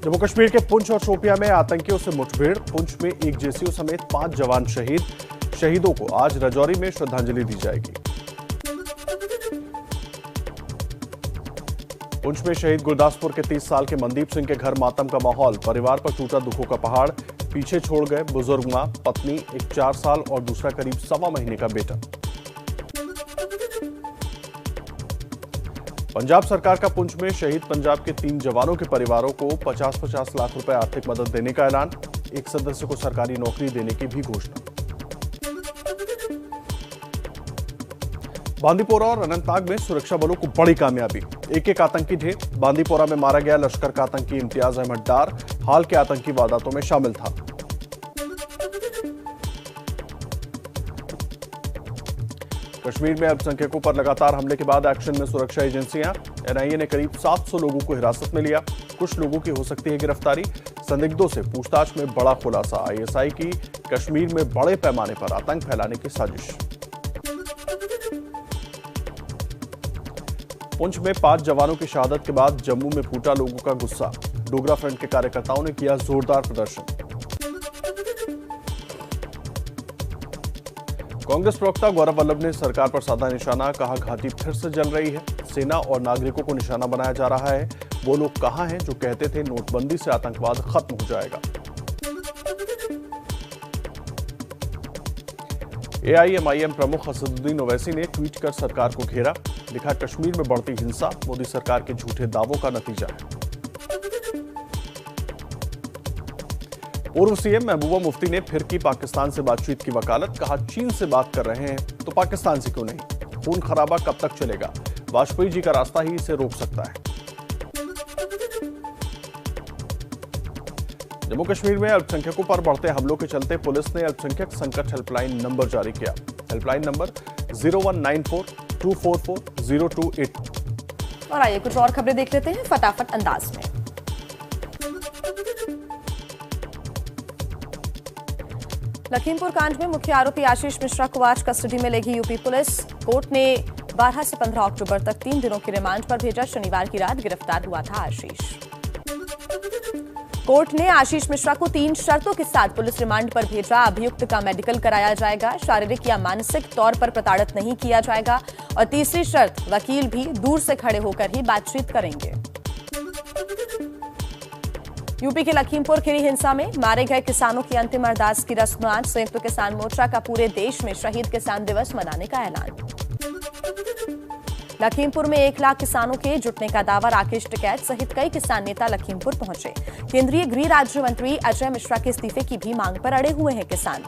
जम्मू कश्मीर के पुंछ और शोपियां में आतंकियों से मुठभेड़। पुंछ में एक जेसीओ समेत 5 जवान शहीद। शहीदों को आज राजौरी में श्रद्धांजलि दी जाएगी। पुंछ में शहीद गुरदासपुर के 30 साल के मनदीप सिंह के घर मातम का माहौल। परिवार पर टूटा दुखों का पहाड़। पीछे छोड़ गए बुजुर्ग मां, पत्नी, एक 4 साल और दूसरा करीब 1.25 महीने का बेटा। पंजाब सरकार का पुंछ में शहीद पंजाब के 3 जवानों के परिवारों को 50-50 लाख रुपए आर्थिक मदद देने का ऐलान। एक सदस्य को सरकारी नौकरी देने की भी घोषणा। बांदीपोरा और अनंतनाग में सुरक्षा बलों को बड़ी कामयाबी। एक आतंकी ढेर। बांदीपोरा में मारा गया लश्कर का आतंकी इम्तियाज अहमद डार। हाल के आतंकी वारदातों में शामिल था। कश्मीर में अल्पसंख्यकों पर लगातार हमले के बाद एक्शन में सुरक्षा एजेंसियां। एनआईए ने करीब 700 लोगों को हिरासत में लिया। कुछ लोगों की हो सकती है गिरफ्तारी। संदिग्धों से पूछताछ में बड़ा खुलासा। आईएसआई की कश्मीर में बड़े पैमाने पर आतंक फैलाने की साजिश। पुंछ में 5 जवानों की शहादत के बाद जम्मू में फूटा लोगों का गुस्सा। डोगरा फ्रंट के कार्यकर्ताओं ने किया जोरदार प्रदर्शन। कांग्रेस प्रवक्ता गौरव वल्लभ ने सरकार पर साधा निशाना। कहा, घाटी फिर से जल रही है। सेना और नागरिकों को निशाना बनाया जा रहा है। वो लोग कहां हैं जो कहते थे नोटबंदी से आतंकवाद खत्म हो जाएगा। एआईएमआईएम प्रमुख असदुद्दीन ओवैसी ने ट्वीट कर सरकार को घेरा। लिखा, कश्मीर में बढ़ती हिंसा मोदी सरकार के झूठे दावों का नतीजा है। पूर्व सीएम महबूबा मुफ्ती ने फिर की पाकिस्तान से बातचीत की वकालत। कहा, चीन से बात कर रहे हैं तो पाकिस्तान से क्यों नहीं। खून खराबा कब तक चलेगा। वाजपेयी जी का रास्ता ही इसे रोक सकता है। जम्मू कश्मीर में अल्पसंख्यकों पर बढ़ते हमलों के चलते पुलिस ने अल्पसंख्यक संकट हेल्पलाइन नंबर जारी किया। Helpline number 0194244028। और आइए कुछ और खबरें देख लेते हैं फटाफट अंदाज में। लखीमपुर कांड में मुख्य आरोपी आशीष मिश्रा को आज कस्टडी में लेगी यूपी पुलिस। कोर्ट ने 12 से 15 अक्टूबर तक 3 दिनों की रिमांड पर भेजा। शनिवार की रात गिरफ्तार हुआ था आशीष। कोर्ट ने आशीष मिश्रा को 3 शर्तों के साथ पुलिस रिमांड पर भेजा। अभियुक्त का मेडिकल कराया जाएगा, शारीरिक या मानसिक तौर पर प्रताड़ित नहीं किया जाएगा और तीसरी शर्त, वकील भी दूर से खड़े होकर ही बातचीत करेंगे। यूपी के लखीमपुर खीरी हिंसा में मारे गए किसानों की अंतिम अरदास की रस्म आज। संयुक्त किसान मोर्चा का पूरे देश में शहीद किसान दिवस मनाने का ऐलान। लखीमपुर में 1 लाख किसानों के जुटने का दावा। राकेश टिकैत सहित कई किसान नेता लखीमपुर पहुंचे। केंद्रीय गृह राज्य मंत्री अजय मिश्रा के इस्तीफे की भी मांग पर अड़े हुए हैं किसान।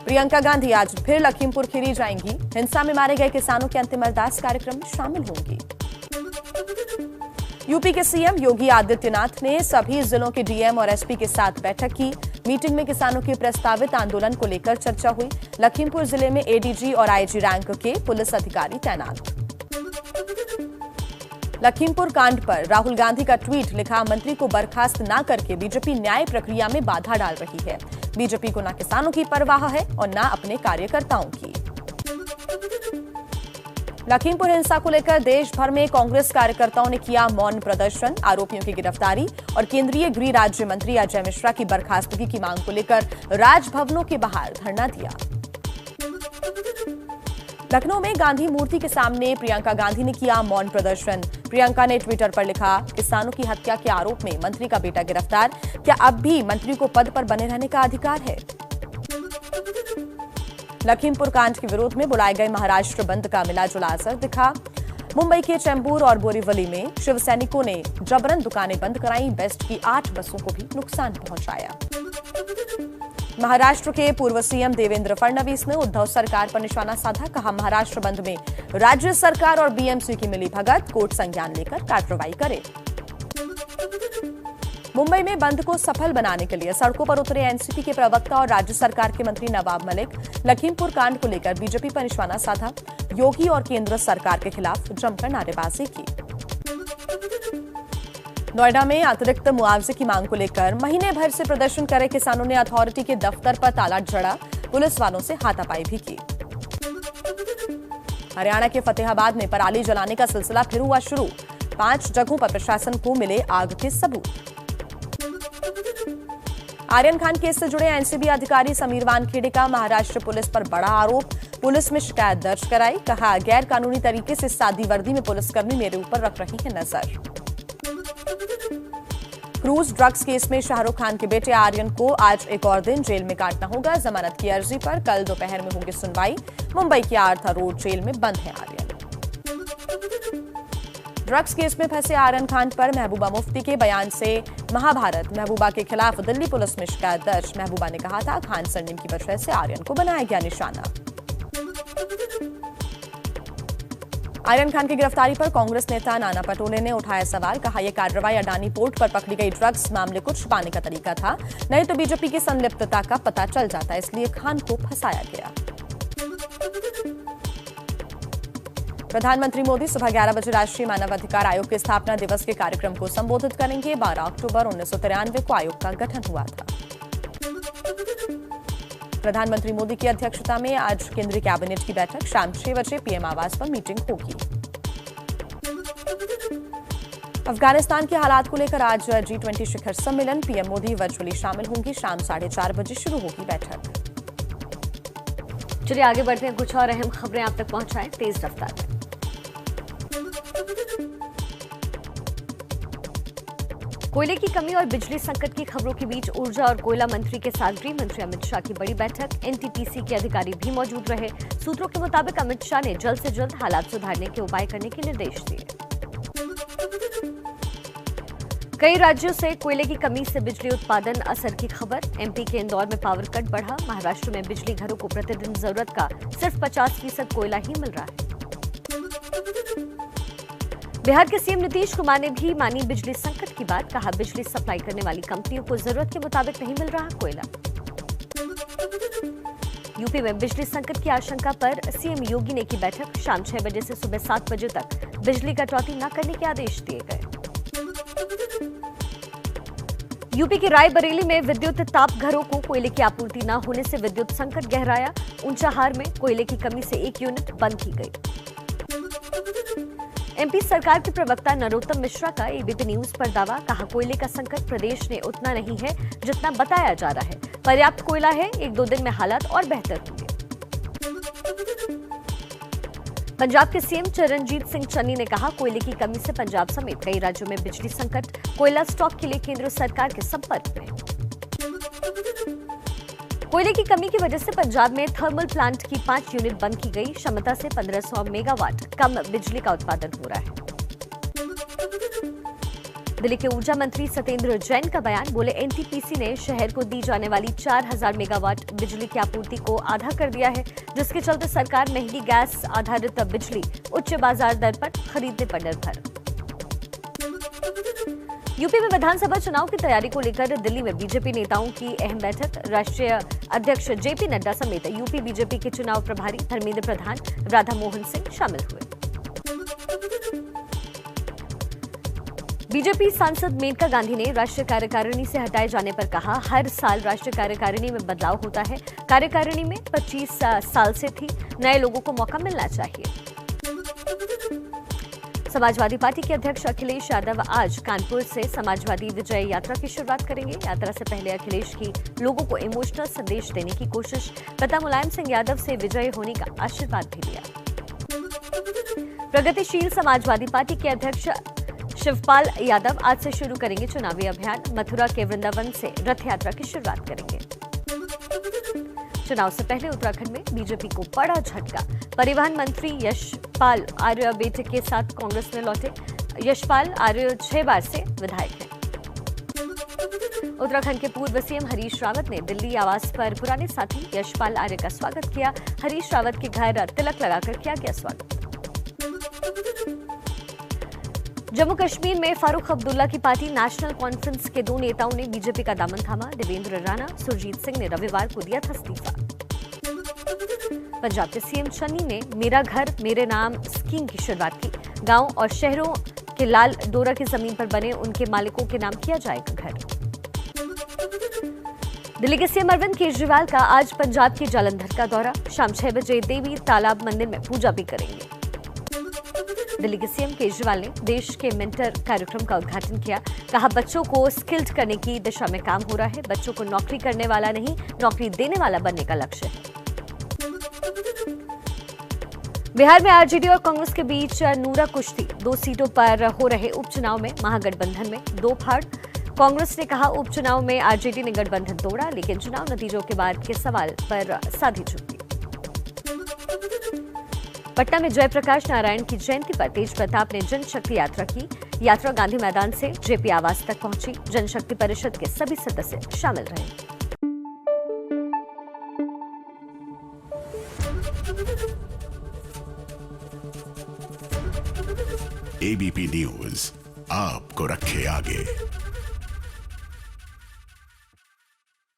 प्रियंका गांधी आज फिर लखीमपुर खीरी जाएंगी। हिंसा में मारे गए किसानों के अंतिम अरदास कार्यक्रम में शामिल होंगी। यूपी के सीएम योगी आदित्यनाथ ने सभी जिलों के डीएम और एसपी के साथ बैठक की। मीटिंग में किसानों के प्रस्तावित आंदोलन को लेकर चर्चा हुई। लखीमपुर जिले में एडीजी और आईजी रैंक के पुलिस अधिकारी तैनात। लखीमपुर कांड पर राहुल गांधी का ट्वीट। लिखा, मंत्री को बर्खास्त न करके बीजेपी न्याय प्रक्रिया में बाधा डाल रही है। बीजेपी को न किसानों की परवाह है और न अपने कार्यकर्ताओं की। लखीमपुर हिंसा को लेकर देश भर में कांग्रेस कार्यकर्ताओं ने किया मौन प्रदर्शन। आरोपियों की गिरफ्तारी और केंद्रीय गृह राज्य मंत्री अजय मिश्रा की बर्खास्तगी की मांग को लेकर राजभवनों के बाहर धरना दिया। लखनऊ में गांधी मूर्ति के सामने प्रियंका गांधी ने किया मौन प्रदर्शन। प्रियंका ने ट्विटर पर लिखा, किसानों की हत्या के आरोप में मंत्री का बेटा गिरफ्तार। क्या अब भी मंत्री को पद पर बने रहने का अधिकार है। लखीमपुर कांड के विरोध में बुलाए गए महाराष्ट्र बंद का मिला जुला असर दिखा। मुंबई के चेंबूर और बोरीवली में शिव सैनिकों ने जबरन दुकानें बंद कराई। बेस्ट की 8 बसों को भी नुकसान पहुंचाया। महाराष्ट्र के पूर्व सीएम देवेंद्र फडणवीस ने उद्धव सरकार पर निशाना साधा। कहा, महाराष्ट्र बंद में राज्य सरकार और बीएमसी की मिली भगत। कोर्ट संज्ञान लेकर कार्रवाई करे। मुंबई में बंद को सफल बनाने के लिए सड़कों पर उतरे एनसीपी के प्रवक्ता और राज्य सरकार के मंत्री नवाब मलिक। लखीमपुर कांड को लेकर बीजेपी पर निशाना साधा। योगी और केंद्र सरकार के खिलाफ जमकर नारेबाजी की। नोएडा में अतिरिक्त मुआवजे की मांग को लेकर महीने भर से प्रदर्शन कर रहे किसानों ने अथॉरिटी के दफ्तर पर ताला जड़ा। पुलिस वालों से हाथापाई भी की। हरियाणा के फतेहाबाद में पराली जलाने का सिलसिला फिर हुआ शुरू। 5 जगहों पर प्रशासन को मिले आग के सबूत। आर्यन खान केस से जुड़े एनसीबी अधिकारी समीर वानखेड़े का महाराष्ट्र पुलिस पर बड़ा आरोप। पुलिस में शिकायत दर्ज कराई, कहा गैर कानूनी तरीके से सादी वर्दी में पुलिसकर्मी मेरे ऊपर रख रही है नजर। क्रूज ड्रग्स केस में शाहरुख खान के बेटे आर्यन को आज एक और दिन जेल में काटना होगा। जमानत की अर्जी पर कल दोपहर में होगी सुनवाई। मुंबई की आर्था रोड जेल में बंद है आर्यन। ड्रग्स केस में फंसे आर्यन खान पर महबूबा मुफ्ती के बयान से महाभारत। महबूबा के खिलाफ दिल्ली पुलिस में शिकायत दर्ज। महबूबा ने कहा था खान सरनेम की वजह से आर्यन को बनाया गया निशाना। आर्यन खान की गिरफ्तारी पर कांग्रेस नेता नाना पटोले ने उठाया सवाल, कहा यह कार्रवाई अडानी पोर्ट पर पकड़ी गई ड्रग्स मामले को छुपाने का तरीका था, नहीं तो बीजेपी की संलिप्तता का पता चल जाता, इसलिए खान को फंसाया गया। प्रधानमंत्री मोदी सुबह 11 बजे राष्ट्रीय मानवाधिकार आयोग के स्थापना दिवस के कार्यक्रम को संबोधित करेंगे। 12 अक्टूबर 1993 को आयोग का गठन हुआ था। प्रधानमंत्री मोदी की अध्यक्षता में आज केंद्रीय कैबिनेट की बैठक। शाम 6 बजे पीएम आवास पर मीटिंग होगी। अफगानिस्तान के हालात को लेकर आज G20 शिखर सम्मेलन। पीएम मोदी वर्चुअली शामिल होंगी। शाम 4:30 बजे शुरू होगी बैठक। चलिए आगे बढ़ते हैं, कुछ और अहम खबरें आप तक पहुंचाएं तेज रफ्तार में। कोयले की कमी और बिजली संकट की खबरों के बीच ऊर्जा और कोयला मंत्री के साथ गृह मंत्री अमित शाह की बड़ी बैठक। एनटीपीसी के अधिकारी भी मौजूद रहे। सूत्रों के मुताबिक अमित शाह ने जल्द से जल्द हालात सुधारने के उपाय करने के निर्देश दिए। कई राज्यों से कोयले की कमी से बिजली उत्पादन असर की खबर। एमपी के इंदौर में पावर कट बढ़ा। महाराष्ट्र में बिजली घरों को प्रतिदिन जरूरत का सिर्फ 50% कोयला ही मिल रहा है। बिहार के सीएम नीतीश कुमार ने भी मानी बिजली संकट की बात। कहा बिजली सप्लाई करने वाली कंपनियों को जरूरत के मुताबिक नहीं मिल रहा कोयला। यूपी में बिजली संकट की आशंका पर सीएम योगी ने की बैठक। शाम 6 बजे से सुबह 7 बजे तक बिजली कटौती न करने के आदेश दिए गए। यूपी के रायबरेली में विद्युत ताप घरों को कोयले की आपूर्ति न होने से विद्युत संकट गहराया। ऊंचाहार में कोयले की कमी से 1 यूनिट बंद की गई। एमपी सरकार के प्रवक्ता नरोत्तम मिश्रा का एबीपी न्यूज पर दावा। कहा कोयले का संकट प्रदेश में उतना नहीं है जितना बताया जा रहा है। पर्याप्त कोयला है, 1-2 दिन में हालात और बेहतर होंगे। पंजाब के सीएम चरणजीत सिंह चन्नी ने कहा कोयले की कमी से पंजाब समेत कई राज्यों में बिजली संकट। कोयला स्टॉक के लिए केंद्र सरकार के संपर्क में। कोयले की कमी की वजह से पंजाब में थर्मल प्लांट की 5 यूनिट बंद की गई। क्षमता से 1500 मेगावाट कम बिजली का उत्पादन हो रहा है। दिल्ली के ऊर्जा मंत्री सत्येंद्र जैन का बयान। बोले एनटीपीसी ने शहर को दी जाने वाली 4000 मेगावाट बिजली की आपूर्ति को आधा कर दिया है, जिसके चलते सरकार महंगी गैस आधारित बिजली उच्च बाजार दर पर खरीदने पर निर्भर। यूपी में विधानसभा चुनाव की तैयारी को लेकर दिल्ली में बीजेपी नेताओं की अहम बैठक। राष्ट्रीय अध्यक्ष जेपी नड्डा समेत यूपी बीजेपी के चुनाव प्रभारी धर्मेंद्र प्रधान, राधा मोहन सिंह शामिल हुए। बीजेपी सांसद मेनका गांधी ने राष्ट्रीय कार्यकारिणी से हटाए जाने पर कहा हर साल राष्ट्रीय कार्यकारिणी में बदलाव होता है। कार्यकारिणी में 25 साल से थी, नए लोगों को मौका मिलना चाहिए। समाजवादी पार्टी के अध्यक्ष अखिलेश यादव आज कानपुर से समाजवादी विजय यात्रा की शुरुआत करेंगे। यात्रा से पहले अखिलेश की लोगों को इमोशनल संदेश देने की कोशिश। पिता मुलायम सिंह यादव से विजयी होने का आशीर्वाद भी लिया। प्रगतिशील समाजवादी पार्टी के अध्यक्ष शिवपाल यादव आज से शुरू करेंगे चुनावी अभियान। मथुरा के वृंदावन से रथ यात्रा की शुरुआत करेंगे। चुनाव से पहले उत्तराखंड में बीजेपी को बड़ा झटका। परिवहन मंत्री यशपाल आर्य बेटे के साथ कांग्रेस में लौटे। यशपाल आर्य 6 बार से विधायक हैं। उत्तराखंड के पूर्व सीएम हरीश रावत ने दिल्ली आवास पर पुराने साथी यशपाल आर्य का स्वागत किया। हरीश रावत के घर तिलक लगाकर किया गया स्वागत। जम्मू कश्मीर में फारूक अब्दुल्ला की पार्टी नेशनल कॉन्फ्रेंस के 2 नेताओं ने बीजेपी का दामन थामा। देवेंद्र राणा, सुरजीत सिंह ने रविवार को दिया था इस्तीफा। पंजाब के सीएम चन्नी ने मेरा घर मेरे नाम स्कीम की शुरुआत की। गांव और शहरों के लाल डोरा की जमीन पर बने उनके मालिकों के नाम किया जाएगा घर। दिल्ली के सीएम अरविंद केजरीवाल का आज पंजाब के जालंधर का दौरा। शाम 6 बजे देवी तालाब मंदिर में पूजा भी करेंगे। दिल्ली के सीएम केजरीवाल ने देश के मेंटर कार्यक्रम का उद्घाटन किया। कहा, बच्चों को स्किल्ड करने की दिशा में काम हो रहा है। बच्चों को नौकरी करने वाला नहीं, नौकरी देने वाला बनने का लक्ष्य है। बिहार में आरजेडी और कांग्रेस के बीच नूरा कुश्ती। 2 सीटों पर हो रहे उपचुनाव में महागठबंधन में 2 फाड़। कांग्रेस ने कहा, उपचुनाव में आरजेडी ने गठबंधन तोड़ा, लेकिन चुनाव नतीजों के बाद के सवाल पर साधी चुप्पी। पटना में जयप्रकाश नारायण की जयंती पर तेज प्रताप ने जनशक्ति यात्रा की। यात्रा गांधी मैदान से जेपी आवास तक पहुंची। जनशक्ति परिषद के सभी सदस्य शामिल रहे। एबीपी न्यूज आपको रखे आगे।